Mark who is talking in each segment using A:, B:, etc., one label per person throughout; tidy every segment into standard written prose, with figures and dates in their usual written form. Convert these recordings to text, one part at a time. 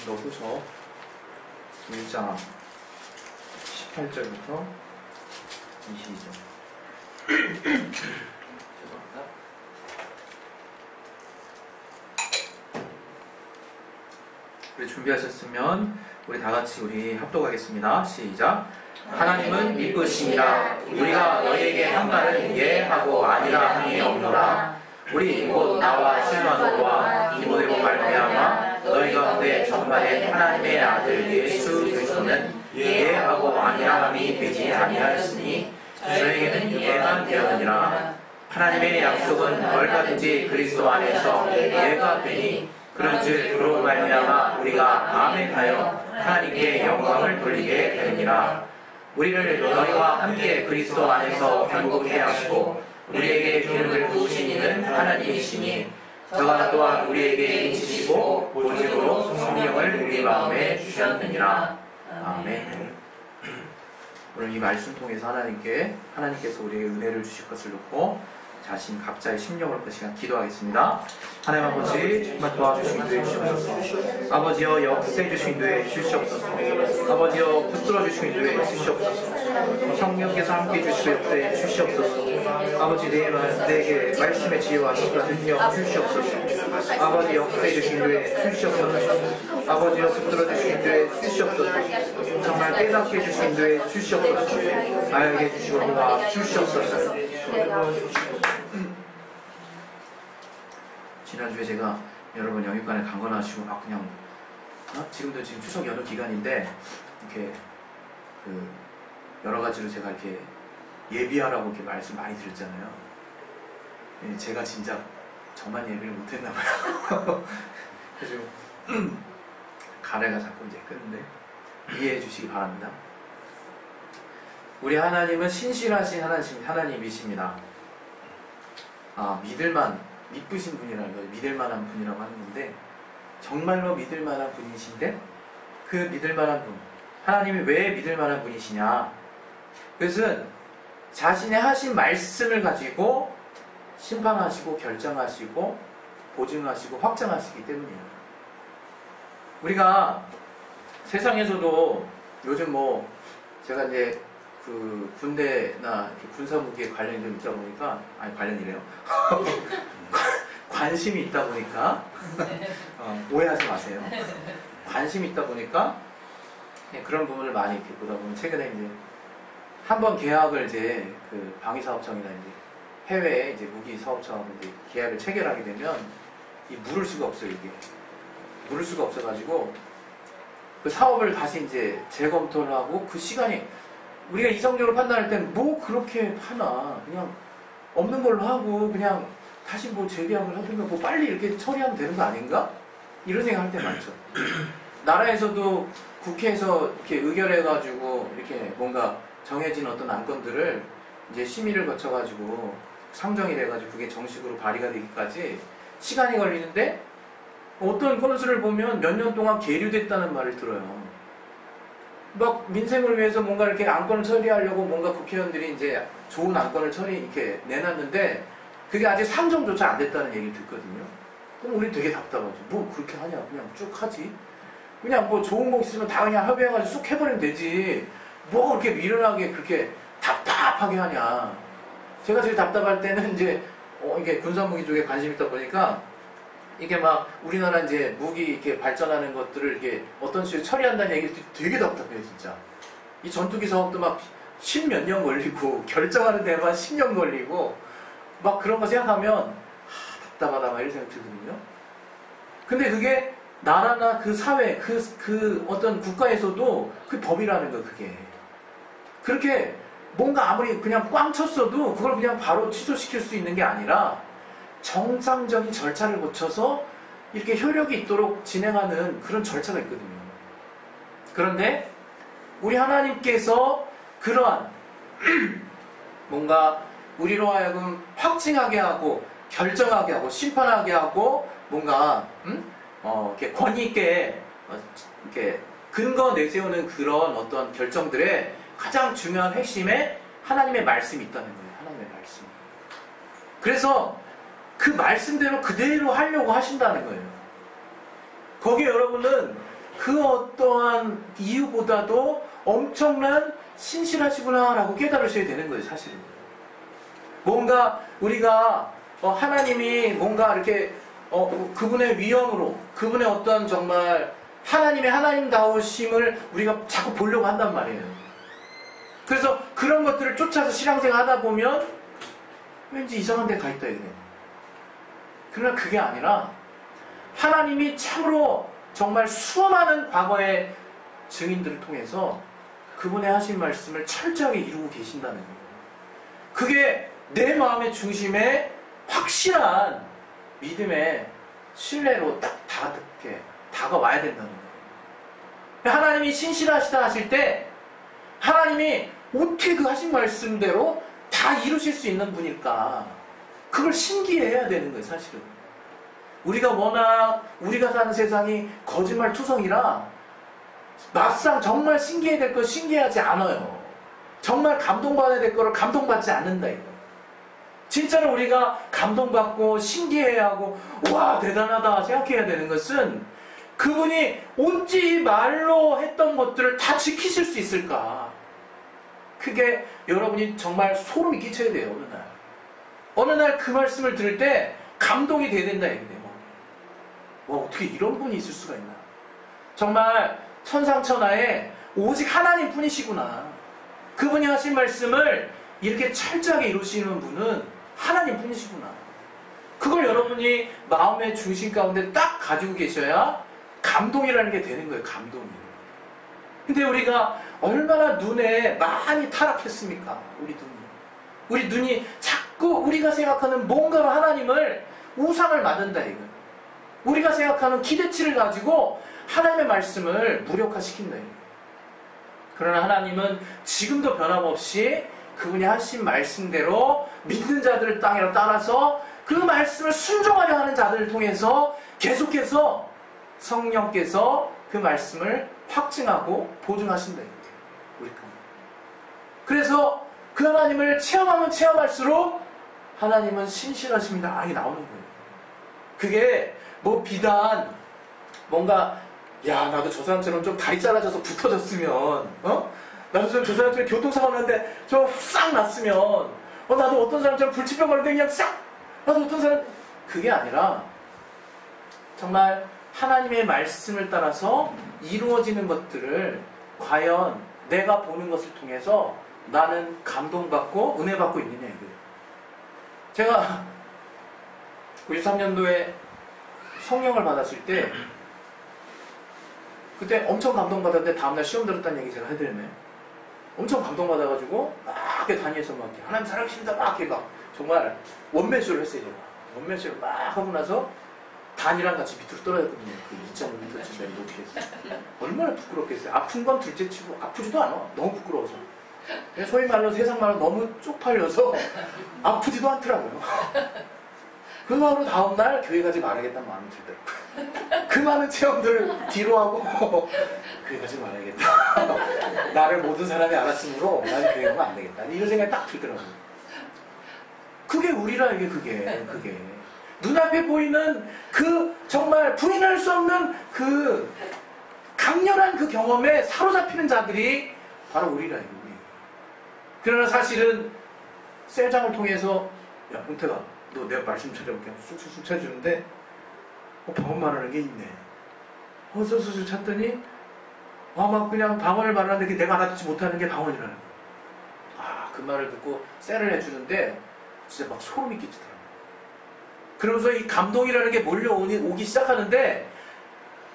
A: 고린도후서 1장 18절부터 22절. 죄송합니다. 우리 준비하셨으면 우리 다 같이 우리 합독하겠습니다. 시작. 하나님은 미쁘시니라. 우리가 너희에게 한 말은 예 하고 아니라 함이 없노라. 우리 곧 나와 실로아노와 디모데로 말미암아 너희 가운데 전파된 하나님의 아들 예수 그리스도는 예 하고 아니라 함이 되지 아니하였으니 저에게는 예만 되었느니라. 하나님의 약속은 얼마든지 그리스도 안에서 예가 되니 그런즉 그로 말미암아 우리가 아멘하여 하나님께 영광을 돌리게 되느니라. 우리를 너희와 함께 그리스도 안에서 행복해 하시고 우리에게 기름을 부으신 이는 하나님이시니 저가 또한 우리에게 인치시고 보증으로 성령을 우리 마음에 주셨느니라. 아멘. 오늘 이 말씀 통해서 하나님께서 우리에게 은혜를 주실 것을 놓고 자신 각자의 심령으로 그 시간 기도하겠습니다. 하나님 아버지 정말 도와주시고 인도해 주시옵소서. 아버지여 역사해 주시고 인도해 주시옵소서. 아버지여 붙들어 주시고 인도해 주시옵소서. 성령께서 함께 해주시고 역사해 주시옵소서. 아버지 내게 말씀의 지혜와 힘과 능력 주시옵소서. 아버지 역사해 주시고 인도해 주시옵소서. 아버지여 붙들어 주시고 인도해 주시옵소서. 정말 깨닫게 해주시고 인도해 주시옵소서. 알게 해주시고 도와 주시옵소서. 지난주에 제가 여러분 영육간에 강건하시고 막 그냥 지금도 지금 추석 연휴 기간인데 이렇게 여러 가지로 제가 이렇게 예비하라고 이렇게 말씀 많이 드렸잖아요. 제가 진짜 저만 예비를 못했나 봐요. 그래서 가래가 자꾸 이제 끄는데 이해해 주시기 바랍니다. 우리 하나님은 신실하신 하나님이십니다. 믿으신 분이라는 거예요. 믿을만한 분이라고 하는 건데 정말로 믿을만한 분이신데 그 믿을만한 분 하나님이 왜 믿을만한 분이시냐? 그것은 자신의 하신 말씀을 가지고 심판하시고 결정하시고 보증하시고 확정하시기 때문이에요. 우리가 세상에서도 요즘 제가 이제 그 군대나 군사무기에 관련이 좀 있다 보니까 관련이래요. 관심이 있다 보니까 오해하지 마세요. 관심이 있다 보니까 그런 부분을 많이 이렇게 보다 보면 최근에 이제 한번 계약을 이제 그 방위사업청이나 이제 해외에 이제 무기 사업청하고 이제 계약을 체결하게 되면 물을 수가 없어요. 이게 물을 수가 없어가지고 그 사업을 다시 이제 재검토를 하고 그 시간이 우리가 이성적으로 판단할 땐 그렇게 하나 그냥 없는 걸로 하고 그냥 다시 재계약을 하든가 빨리 이렇게 처리하면 되는 거 아닌가? 이런 생각할 때 많죠. 나라에서도 국회에서 이렇게 의결해가지고 이렇게 뭔가 정해진 어떤 안건들을 이제 심의를 거쳐가지고 상정이 돼가지고 그게 정식으로 발의가 되기까지 시간이 걸리는데 어떤 건수를 보면 몇 년 동안 계류됐다는 말을 들어요. 민생을 위해서 뭔가 이렇게 안건을 처리하려고 뭔가 국회의원들이 이제 좋은 안건을 이렇게 내놨는데 그게 아직 상정조차 안 됐다는 얘기를 듣거든요. 그럼 우리 되게 답답하죠. 그렇게 하냐? 그냥 쭉 하지. 그냥 좋은 거 있으면 다 그냥 협의해가지고 쑥 해버리면 되지. 그렇게 미련하게 그렇게 답답하게 하냐. 제가 제일 답답할 때는 이제 이게 군사무기 쪽에 관심 있다 보니까 이게 우리나라 이제 무기 이렇게 발전하는 것들을 이렇게 어떤 식으로 처리한다는 얘기를 되게 답답해요, 진짜. 이 전투기 사업도 십몇 년 걸리고, 결정하는 데만 10년 걸리고, 그런 거 생각하면, 답답하다, 이런 생각이 들거든요. 근데 그게 나라나 그 사회, 그 어떤 국가에서도 그 법이라는 거, 그게. 그렇게 뭔가 아무리 그냥 꽝 쳤어도 그걸 그냥 바로 취소시킬 수 있는 게 아니라, 정상적인 절차를 거쳐서 이렇게 효력이 있도록 진행하는 그런 절차가 있거든요. 그런데 우리 하나님께서 그러한 뭔가 우리로 하여금 확증하게 하고 결정하게 하고 심판하게 하고 뭔가 이렇게 권위 있게 이렇게 근거 내세우는 그런 어떤 결정들의 가장 중요한 핵심에 하나님의 말씀이 있다는 거예요. 하나님의 말씀. 그래서 그 말씀대로 그대로 하려고 하신다는 거예요. 거기에 여러분은
B: 그 어떠한 이유보다도 엄청난 신실하시구나라고 깨달으셔야 되는 거예요, 사실은. 뭔가 우리가 하나님이 뭔가 이렇게 그분의 위엄으로, 그분의 어떤 정말 하나님의 하나님다우심을 우리가 자꾸 보려고 한단 말이에요. 그래서 그런 것들을 쫓아서 신앙생활 하다 보면 왠지 이상한 데 가 있다 이거예요. 그러나 그게 아니라 하나님이 참으로 정말 수많은 과거의 증인들을 통해서 그분의 하신 말씀을 철저하게 이루고 계신다는 거예요. 그게 내 마음의 중심에 확실한 믿음의 신뢰로 딱 다가와야 된다는 거예요. 하나님이 신실하시다 하실 때 하나님이 어떻게 그 하신 말씀대로 다 이루실 수 있는 분일까? 그걸 신기해야 되는 거예요, 사실은. 우리가 워낙 우리가 사는 세상이 거짓말 투성이라 막상 정말 신기해야 될 거 신기하지 않아요. 정말 감동받아야 될 거를 감동받지 않는다 이거. 진짜로 우리가 감동받고 신기해야 하고 와 대단하다 생각해야 되는 것은 그분이 어찌 말로 했던 것들을 다 지키실 수 있을까? 그게 여러분이 정말 소름이 끼쳐야 돼요. 어느 날 그 말씀을 들을 때 감동이 돼야 된다 이거예요. 와 어떻게 이런 분이 있을 수가 있나? 정말 천상천하에 오직 하나님 뿐이시구나. 그분이 하신 말씀을 이렇게 철저하게 이루시는 분은 하나님 뿐이시구나. 그걸 여러분이 마음의 중심 가운데 딱 가지고 계셔야 감동이라는 게 되는 거예요. 감동이. 근데 우리가 얼마나 눈에 많이 타락했습니까? 우리 눈이 자꾸 우리가 생각하는 뭔가로 하나님을 우상을 만든다 이거예요. 우리가 생각하는 기대치를 가지고 하나님의 말씀을 무력화시킨다 이거예요. 그러나 하나님은 지금도 변함없이 그분이 하신 말씀대로 믿는 자들을 땅에 따라서 그 말씀을 순종하려 하는 자들을 통해서 계속해서 성령께서 그 말씀을 확증하고 보증하신다 이거예요. 그래서 그 하나님을 체험하면 체험할수록 하나님은 신실하십니다. 이게 나오는 거예요. 그게 뭐 비단 뭔가 야 나도 저 사람처럼 좀 다리 잘라져서 붙어졌으면 나도 저 사람처럼 교통사고 났는데 저 싹 났으면 나도 어떤 사람처럼 불치병 걸렸는데 그냥 싹 나도 어떤 사람 그게 아니라 정말 하나님의 말씀을 따라서 이루어지는 것들을 과연 내가 보는 것을 통해서 나는 감동받고 은혜받고 있느냐 이거예요. 제가 93년도에 성령을 받았을 때 그때 엄청 감동받았는데 다음날 시험 들었다는 얘기 제가 해드렸네요. 엄청 감동받아가지고 막 이렇게 다니면서 막 하나님 사랑하십니다 막 이렇게 막 정말 원맨쇼를 했어요. 제가 원맨쇼를 막 하고 나서 단이랑 같이 밑으로 떨어졌거든요. 그 2.5m 된다는 높이에서. 얼마나 부끄럽겠어요. 아픈 건 둘째치고 아프지도 않아. 너무 부끄러워서. 소위 말로 세상 말로 너무 쪽팔려서 아프지도 않더라고요. 그 마음으로 다음날 교회 가지 말아야겠다는 마음이 들더라고요. 그 많은 체험들을 뒤로 하고 교회 가지 말아야겠다. 나를 모든 사람이 알았으므로 나는 교회 가면 안 되겠다. 이런 생각이 딱 들더라고요. 그게 우리라 이게 그게. 눈앞에 보이는 그 정말 부인할 수 없는 그 강렬한 그 경험에 사로잡히는 자들이 바로 우리라 이거. 그러나 사실은 셀장을 통해서 야 은태가 너 내가 말씀 찾아볼게 쑥쑥 찾아주는데 방언 말하는 게 있네. 쑥쑥 찾더니 막 그냥 방언을 말하는데 내가 알아듣지 못하는 게 방언이라는 거야. 그 말을 듣고 셀을 해주는데 진짜 막 소름이 끼치더라고요. 그러면서 이 감동이라는 게 몰려오기 시작하는데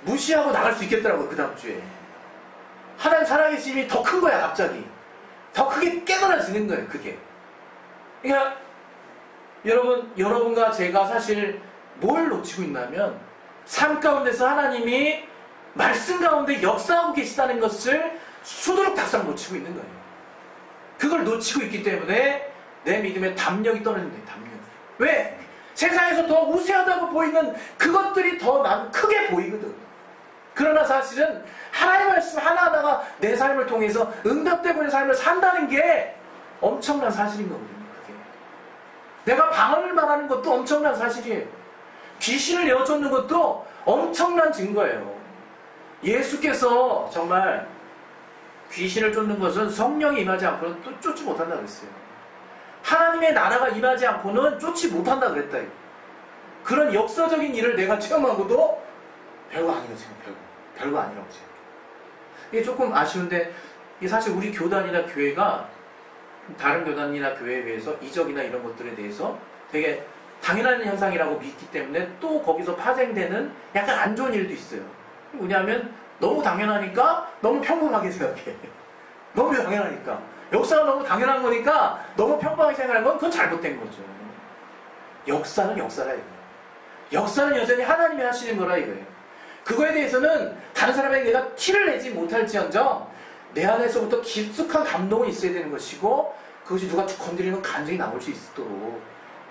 B: 무시하고 나갈 수 있겠더라고요. 그 다음 주에 하나님 살아계심이 더 큰 거야. 갑자기 더 크게 깨달아지는 거예요. 그게 그러니까 여러분과 제가 사실 뭘 놓치고 있냐면 삶 가운데서 하나님이 말씀 가운데 역사하고 계시다는 것을 수두룩 닭상 놓치고 있는 거예요. 그걸 놓치고 있기 때문에 내 믿음의 담력이 떨어지는 거예요. 담력. 왜? 세상에서 더 우세하다고 보이는 그것들이 더 난 크게 보이거든. 그러나 사실은 하나님의 말씀 하나하나가 내 삶을 통해서 응답되고 있는 삶을 산다는 게 엄청난 사실인 거거든요. 그게. 내가 방언을 말하는 것도 엄청난 사실이에요. 귀신을 내어쫓는 것도 엄청난 증거예요. 예수께서 정말 귀신을 쫓는 것은 성령이 임하지 않고는 또 쫓지 못한다 그랬어요. 하나님의 나라가 임하지 않고는 쫓지 못한다 그랬다. 그런 역사적인 일을 내가 체험하고도 별거 아니라고 생각해요. 별거 아니라고 생각해요. 이게 조금 아쉬운데, 이게 사실 우리 교단이나 교회가 다른 교단이나 교회에 비해서 이적이나 이런 것들에 대해서 되게 당연한 현상이라고 믿기 때문에 또 거기서 파생되는 약간 안 좋은 일도 있어요. 왜냐하면 너무 당연하니까 너무 평범하게 생각해. 너무 당연하니까. 역사가 너무 당연한 거니까 너무 평범하게 생각하는 건 그건 잘못된 거죠. 역사는 역사라 이거예요. 역사는 여전히 하나님이 하시는 거라 이거예요. 그거에 대해서는 다른 사람에게 내가 티를 내지 못할지언정 내 안에서부터 깊숙한 감동이 있어야 되는 것이고, 그것이 누가 건드리는 감정이 나올 수 있도록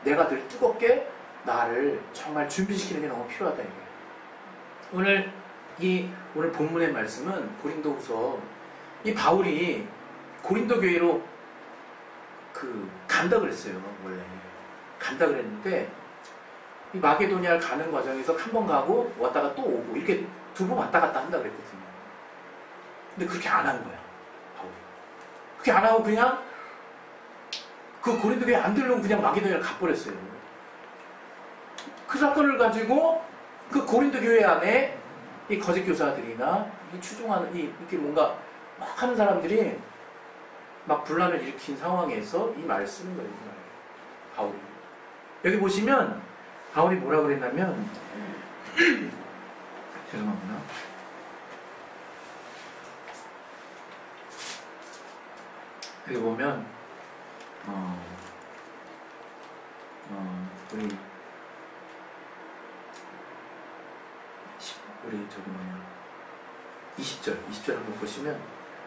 B: 내가 늘 뜨겁게 나를 정말 준비시키는 게 너무 필요하다 이거예요. 오늘 본문의 말씀은 고린도후서, 이 바울이 고린도 교회로 간다 그랬어요. 원래 간다 그랬는데 이 마게도니아를 가는 과정에서 한 번 가고 왔다가 또 오고 이렇게 2번 왔다 갔다 한다 그랬거든요. 근데 그렇게 안 한 거야, 바울이. 그렇게 안 하고 그냥 그 고린도 교회 안 들르고 그냥 마게도니아를 가버렸어요. 그 사건을 가지고 그 고린도 교회 안에 이 거짓 교사들이나 이 추종하는 이렇게 뭔가 막 하는 사람들이 막 분란을 일으킨 상황에서 이 말을 쓰는 거예요, 바울이. 여기 보시면 바울이 뭐라 그랬냐면 죄송합니다. 여기 보면 우리 저기 20절 한번 보시면,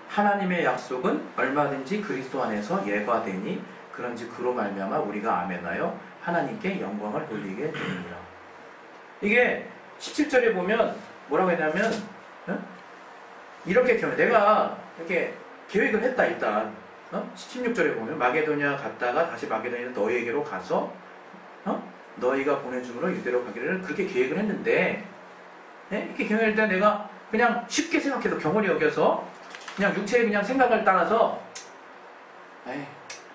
B: 하나님의 약속은 얼마든지 그리스도 안에서 예과되니 그런즉 그로 말미암아 우리가 아멘하여 하나님께 영광을 돌리게 되느니라. 이게 17절에 보면 뭐라고 했냐면 이렇게 내가 이렇게 계획을 했다. 일단 16절에 보면 마게도냐 갔다가 다시 마게도냐 너희에게로 가서 너희가 보내줌으로 유대로 가기를 그렇게 계획을 했는데, 이렇게 계획을 때 내가 그냥 쉽게 생각해서 경홀히 여겨서 그냥 육체의 그냥 생각을 따라서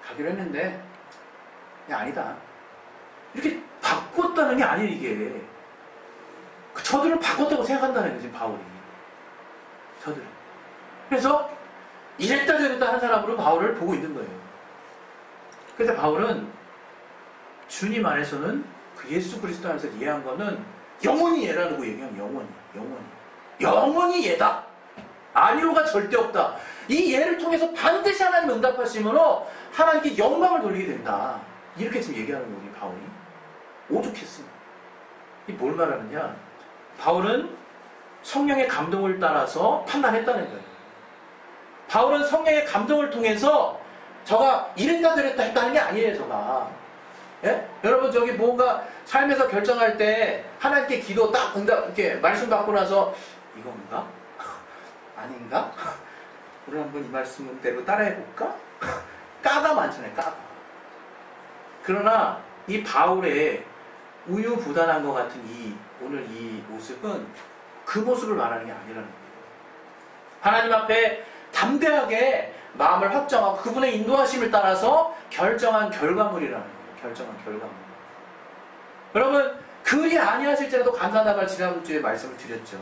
B: 가기로 했는데 아니다 이렇게 바꿨다는 게 아니에요. 이게 저들은 바꿨다고 생각한다는 거지, 바울이. 저들은. 그래서 이랬다 저랬다 한 사람으로 바울을 보고 있는 거예요. 그래서 바울은 주님 안에서는 그 예수 그리스도 안에서 이해한 거는 영원히 예라고 얘기하면 영원히 예다. 아니오가 절대 없다. 이 예를 통해서 반드시 하나님 응답하심으로 하나님께 영광을 돌리게 된다. 이렇게 지금 얘기하는 거예요, 바울이. 오죽했습니다. 이 뭘 말하느냐? 바울은 성령의 감동을 따라서 판단했다는 거예요. 바울은 성령의 감동을 통해서 저가 이랬다 저랬다 했다는 게 아니에요, 저가. 예? 여러분, 저기 뭔가 삶에서 결정할 때 하나님께 기도 딱 응답, 이렇게 말씀 받고 나서 이건가? 아닌가? 우리 한번 이 말씀대로 따라해볼까? 까가 많잖아요, 까가. 그러나 이 바울의 우유부단한 것 같은 오늘 이 모습은 그 모습을 말하는 게 아니라는 거예요. 하나님 앞에 담대하게 마음을 확정하고 그분의 인도하심을 따라서 결정한 결과물이라는 거예요. 결정한 결과물. 여러분, 그리 아니하실지라도 감사하다가 지난주에 말씀을 드렸죠.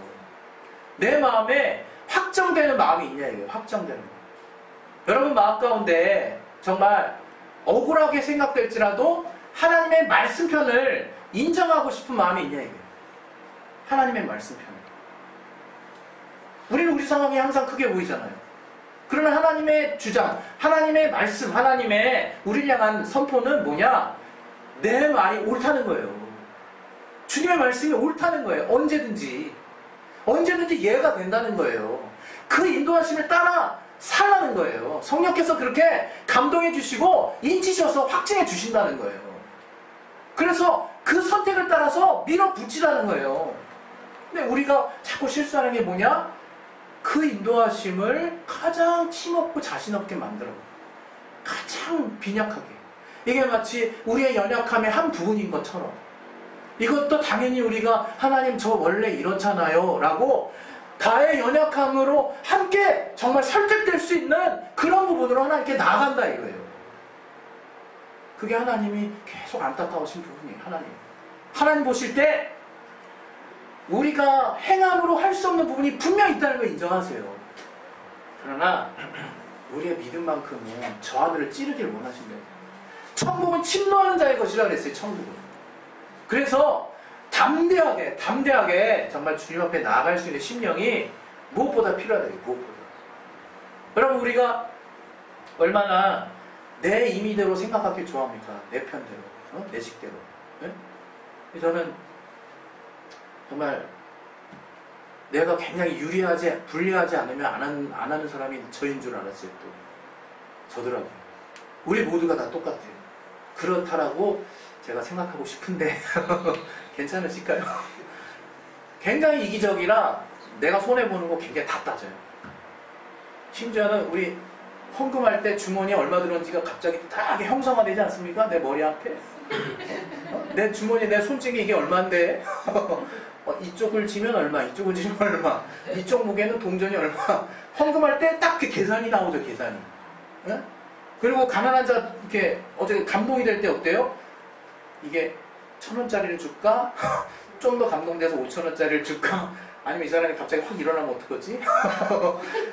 B: 내 마음에 확정되는 마음이 있냐 이거예요. 확정되는 마음. 여러분 마음 가운데 정말 억울하게 생각될지라도 하나님의 말씀편을 인정하고 싶은 마음이 있냐 이거예요. 하나님의 말씀편을. 우리는 우리 상황이 항상 크게 보이잖아요. 그러나 하나님의 주장, 하나님의 말씀, 하나님의 우리를 향한 선포는 뭐냐? 내 말이 옳다는 거예요. 주님의 말씀이 옳다는 거예요. 언제든지 이해가 된다는 거예요. 그 인도하심을 따라 살라는 거예요. 성령께서 그렇게 감동해 주시고 인치셔서 확증해 주신다는 거예요. 그래서 그 선택을 따라서 밀어붙이라는 거예요. 근데 우리가 자꾸 실수하는 게 뭐냐? 그 인도하심을 가장 힘없고 자신없게 만들어. 가장 빈약하게. 이게 마치 우리의 연약함의 한 부분인 것처럼. 이것도 당연히 우리가 하나님 저 원래 이렇잖아요 라고 다의 연약함으로 함께 정말 설득될 수 있는 그런 부분으로 하나님께 나아간다 이거예요. 그게 하나님이 계속 안타까우신 부분이에요. 하나님 보실 때 우리가 행함으로 할 수 없는 부분이 분명히 있다는 걸 인정하세요. 그러나 우리의 믿음만큼은 저 하늘을 찌르기를 원하신대요. 천국은 침노하는 자의 것이라 그랬어요. 천국은. 그래서 담대하게 정말 주님 앞에 나아갈 수 있는 심령이 무엇보다 필요하다. 무엇보다. 여러분 우리가 얼마나 내 임의대로 생각하기 좋아합니까? 내 편대로, 내 식대로. 네? 저는 정말 내가 굉장히 불리하지 않으면 안 하는 사람이 저인 줄 알았어요. 또 저더라고요. 우리 모두가 다 똑같아요. 그렇다라고 제가 생각하고 싶은데 괜찮으실까요? 굉장히 이기적이라 내가 손해보는 거 굉장히 다 따져요. 심지어는 우리 헌금할 때 주머니에 얼마 들었는지가 갑자기 딱 형성화되지 않습니까? 내 머리 앞에. 내 주머니, 내 손등에 이게 얼마인데? 이쪽을 지면 얼마, 이쪽을 지면 얼마, 이쪽 무게는 동전이 얼마. 헌금할 때 딱 그 계산이 나오죠, 계산이. 네? 그리고 가난한 자, 이렇게, 어제 감동이 될 때 어때요? 이게 1,000원짜리를 줄까? 좀 더 감동돼서 5,000원짜리를 줄까? 아니면 이 사람이 갑자기 확 일어나면 어떡하지?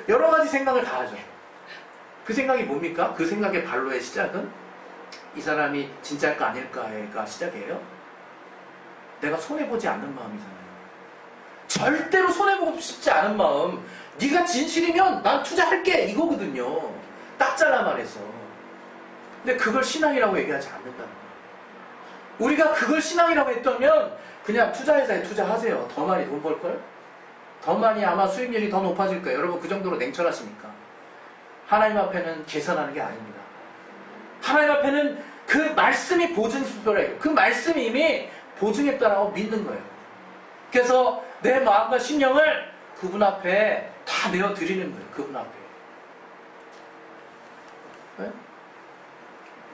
B: 여러 가지 생각을 다 하죠. 그 생각이 뭡니까? 그 생각의 발로의 시작은 이 사람이 진짜일까 아닐까가 시작이에요. 내가 손해보지 않는 마음이잖아요. 절대로 손해보고 싶지 않은 마음. 네가 진실이면 난 투자할게 이거거든요. 딱 잘라 말해서. 근데 그걸 신앙이라고 얘기하지 않는다는 거예요. 우리가 그걸 신앙이라고 했다면 그냥 투자회사에 투자하세요. 더 많이 돈 벌걸? 더 많이 아마 수익률이 더 높아질 거예요. 여러분 그 정도로 냉철하십니까? 하나님 앞에는 계산하는 게 아닙니다. 하나님 앞에는 그 말씀이 보증수표래요. 그 말씀이 이미 보증했다라고 믿는 거예요. 그래서 내 마음과 심령을 그분 앞에 다 내어드리는 거예요. 그분 앞에. 네?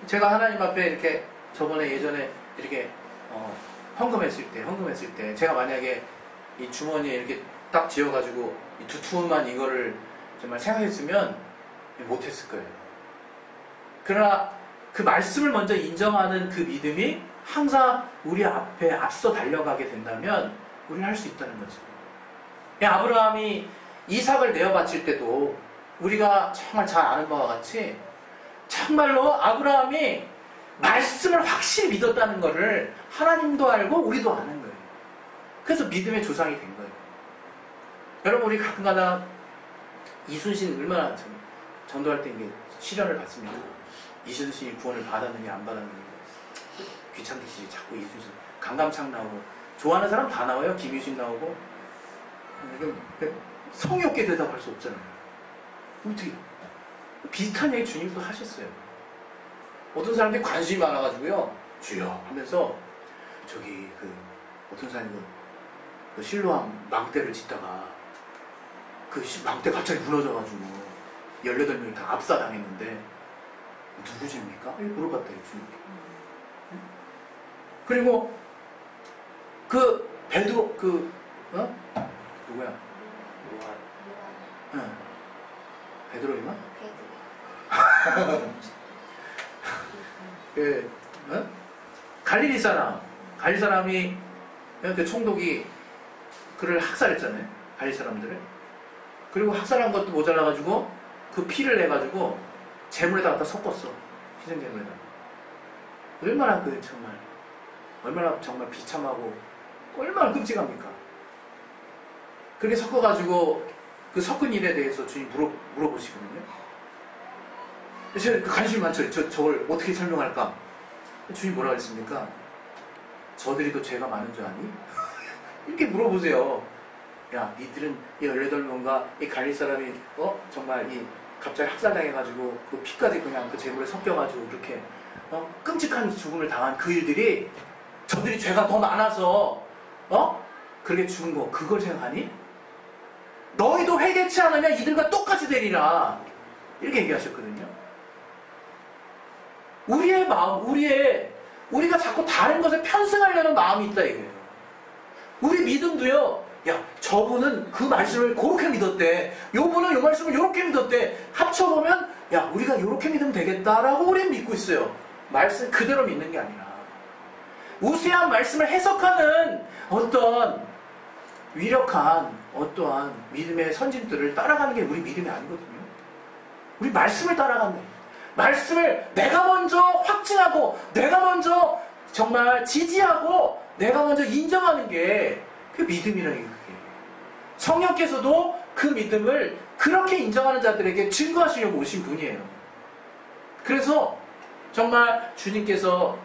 B: 제가 하나님 앞에 이렇게 저번에 예전에 이렇게 헌금했을 때 제가 만약에 이 주머니에 이렇게 딱 쥐어가지고 이 두툼한 이거를 정말 생각했으면 못했을 거예요. 그러나 그 말씀을 먼저 인정하는 그 믿음이 항상 우리 앞에 앞서 달려가게 된다면 우리는 할 수 있다는 거죠. 아브라함이 이삭을 내어 바칠 때도 우리가 정말 잘 아는 바와 같이 정말로 아브라함이 말씀을 확실히 믿었다는 것을 하나님도 알고 우리도 아는 거예요. 그래서 믿음의 조상이 된 거예요. 여러분 우리 가끔가다 이순신 얼마나 전도할 때 이게 시련을 받습니다. 이순신이 구원을 받았느냐 안 받았느냐 귀찮듯이 자꾸 이순신 강감창 나오고 좋아하는 사람 다 나와요. 김유신 나오고 성의 없게 대답할 수 없잖아요. 어떻게 비슷한 얘기 주님도 하셨어요. 어떤 사람들이 관심이 많아가지고요 주여 하면서 저기 어떤 사람이 그 실로암 망대를 짓다가 그 망대 갑자기 무너져가지고 18명이 다 압사당했는데 누구십니까? 이렇게 물어봤대요 주님께. 그리고 그 베드로 누구야? 응. 베드로인가? 갈릴리 사람이 그 총독이 그를 학살했잖아요. 갈릴리 사람들을. 그리고 학살한 것도 모자라가지고 그 피를 내가지고 재물에다 갖다 섞었어. 희생재물에다. 얼마나 정말 비참하고 얼마나 끔찍합니까? 그렇게 섞어가지고 그 섞은 일에 대해서 주님 물어보시거든요. 제가 관심이 많죠. 저걸 어떻게 설명할까? 주님 뭐라 그랬습니까? 저들이 더 죄가 많은 줄 아니? 이렇게 물어보세요. 야, 니들은 이 18명과 이 갈릴 사람이 정말 갑자기 학살당해가지고 그 피까지 그냥 그 재물에 섞여가지고 그렇게 끔찍한 죽음을 당한 그 일들이 저들이 죄가 더 많아서 그렇게 죽은 거 그걸 생각하니? 너희도 회개치 않으면 이들과 똑같이 되리라 이렇게 얘기하셨거든요. 우리의 마음, 우리가 자꾸 다른 것에 편승하려는 마음이 있다 이거예요. 우리 믿음도요. 야, 저분은 그 말씀을 그렇게 믿었대. 요분은 요 말씀을 요렇게 믿었대. 합쳐보면 야, 우리가 요렇게 믿으면 되겠다라고 우리는 믿고 있어요. 말씀 그대로 믿는 게 아니라 우세한 말씀을 해석하는 어떤 위력한 어떠한 믿음의 선진들을 따라가는 게 우리 믿음이 아니거든요. 우리 말씀을 따라가는 거예요. 말씀을 내가 먼저 확증하고 내가 먼저 정말 지지하고 내가 먼저 인정하는 게 그 믿음이라는 게 성령께서도 그 믿음을 그렇게 인정하는 자들에게 증거하시려고 오신 분이에요. 그래서 정말 주님께서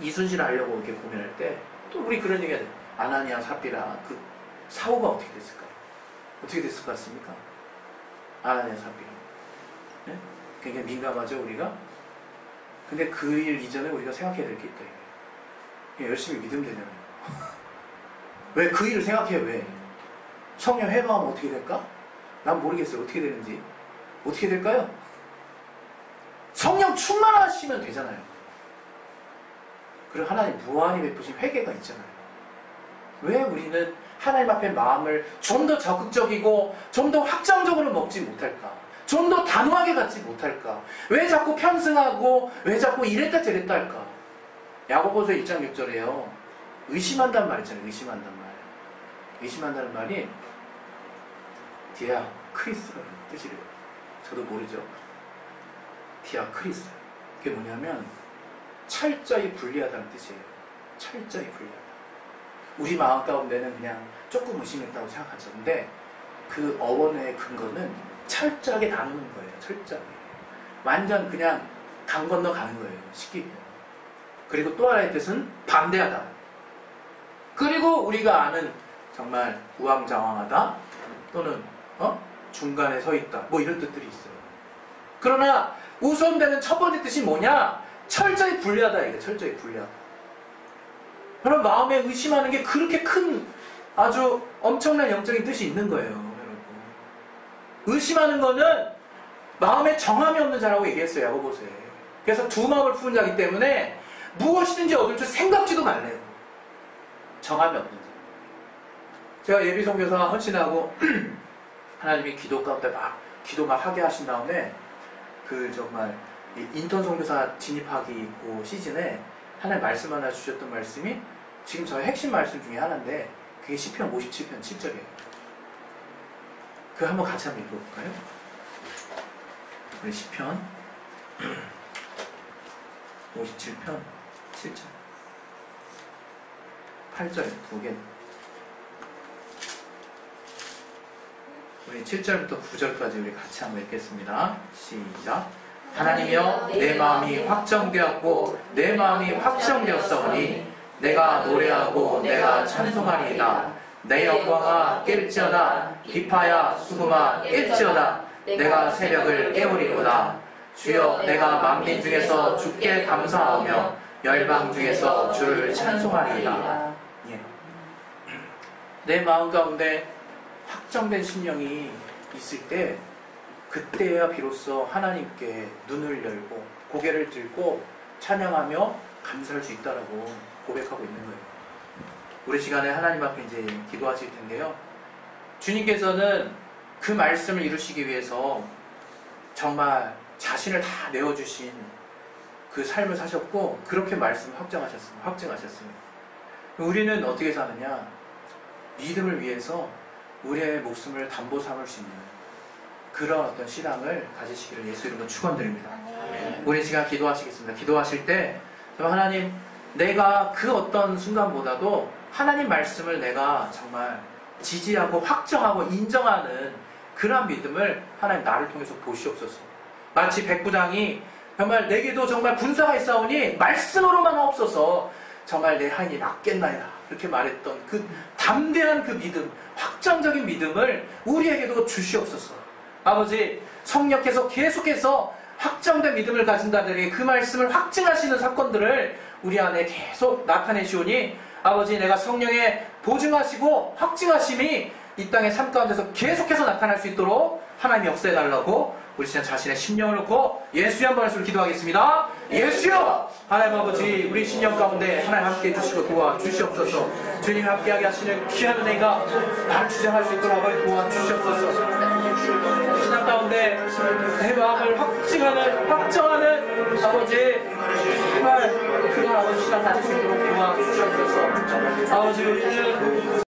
B: 이순신을 하려고 이렇게 고민할 때 또 우리 그런 얘기 하죠. 아나니아 삽비라 그 사고가 어떻게 됐을까요? 어떻게 됐을 것 같습니까? 아나니아 삽비라. 네? 굉장히 민감하죠 우리가? 근데 그 일 이전에 우리가 생각해야 될 게 있다. 이게. 열심히 믿으면 되잖아요. 왜 그 일을 생각해? 왜? 성령 해방하면 어떻게 될까? 난 모르겠어요. 어떻게 되는지. 어떻게 될까요? 성령 충만하시면 되잖아요. 그리고 하나님 무한히 베푸신 회개가 있잖아요. 왜 우리는 하나님 앞에 마음을 좀 더 적극적이고 좀 더 확장적으로 먹지 못할까? 좀 더 단호하게 갖지 못할까? 왜 자꾸 편승하고 왜 자꾸 이랬다 저랬다 할까? 야고보서 1장 6절에요. 의심한다는 말 있잖아요. 의심한다는 말. 의심한다는 말이 디아크리스라는 뜻이래요. 저도 모르죠. 디아크리스. 그게 뭐냐면 철저히 분리하다는 뜻이에요. 철저히 분리하다. 우리 마음 가운데는 그냥 조금 의심했다고 생각하죠. 근데 그 어원의 근거는 철저하게 나누는 거예요. 철저하게. 완전 그냥 강 건너 가는 거예요. 쉽게 얘기하면. 그리고 또 하나의 뜻은 반대하다. 그리고 우리가 아는 정말 우왕좌왕하다 또는 중간에 서 있다. 뭐 이런 뜻들이 있어요. 그러나 우선되는 첫 번째 뜻이 뭐냐? 철저히 분리하다. 이게 철저히 분리하다. 그런 마음에 의심하는 게 그렇게 큰 아주 엄청난 영적인 뜻이 있는 거예요. 여러분. 의심하는 거는 마음에 정함이 없는 자라고 얘기했어요. 야고보서에. 그래서 두 마음을 품은 자이기 때문에 무엇이든지 얻을 줄 생각지도 말래요. 정함이 없는 자. 제가 예비 선교사 헌신하고 하나님이 기도 가운데 기도 막 하게 하신 다음에 그 정말 인턴 선교사 진입하기 그 시즌에 하나님 말씀 하나 주셨던 말씀이 지금 저의 핵심 말씀 중에 하나인데 그게 시편 57편 7절이에요. 그거 한번 같이 한번 읽어볼까요? 우리 시편 57편 7절 8절 두 개. 우리 7절부터 9절까지 우리 같이 한번 읽겠습니다. 시작. 하나님이여 내 마음이 확정되었고 내 마음이 확정되었사오니 내가 노래하고 내가 찬송하리이다. 내 영광아 깰지어다. 비파야 수금아 깰지어다. 내가 새벽을 깨우리로다. 주여 내가 만민 중에서 주께 감사하며 열방 중에서 주를 찬송하리이다. 예. 내 마음 가운데 확정된 심령이 있을 때 그때야 비로소 하나님께 눈을 열고 고개를 들고 찬양하며 감사할 수 있다라고 고백하고 있는 거예요. 우리 시간에 하나님 앞에 이제 기도하실 텐데요. 주님께서는 그 말씀을 이루시기 위해서 정말 자신을 다 내어주신 그 삶을 사셨고 그렇게 말씀을 확증하셨어요. 우리는 어떻게 사느냐? 믿음을 위해서 우리의 목숨을 담보 삼을 수 있는 그런 어떤 신앙을 가지시기를 예수 이름으로 축원드립니다. 우리 시간 기도하시겠습니다. 기도하실 때 하나님 내가 그 어떤 순간보다도 하나님 말씀을 내가 정말 지지하고 확정하고 인정하는 그러한 믿음을 하나님 나를 통해서 보시옵소서. 마치 백부장이 정말 내게도 정말 군사가 있사오니 말씀으로만 하옵소서. 정말 내 하인이 낫겠나이다 이렇게 말했던 그 담대한 그 믿음, 확정적인 믿음을 우리에게도 주시옵소서. 아버지 성령께서 계속해서 확정된 믿음을 가진 자들에게 그 말씀을 확증하시는 사건들을 우리 안에 계속 나타내시오니 아버지 내가 성령의 보증하시고 확증하심이 이 땅의 삶 가운데서 계속해서 나타날 수 있도록 하나님 역사해달라고 우리 진짜 자신의 심령을 놓고 예수의 한 말씀을 기도하겠습니다. 예수여! 하나님 아버지, 우리 신령 가운데 하나님 함께 해주시고 도와주시옵소서. 주님 함께하게 하시는 귀한 은혜가 나를 주장할 수 있도록 아버지 도와주시옵소서. 신앙 가운데 내 마음을 확정하는 아버지, 정말 그런 아버지 신앙 가질 수 있도록 도와주시옵소서. 아버지, 우리는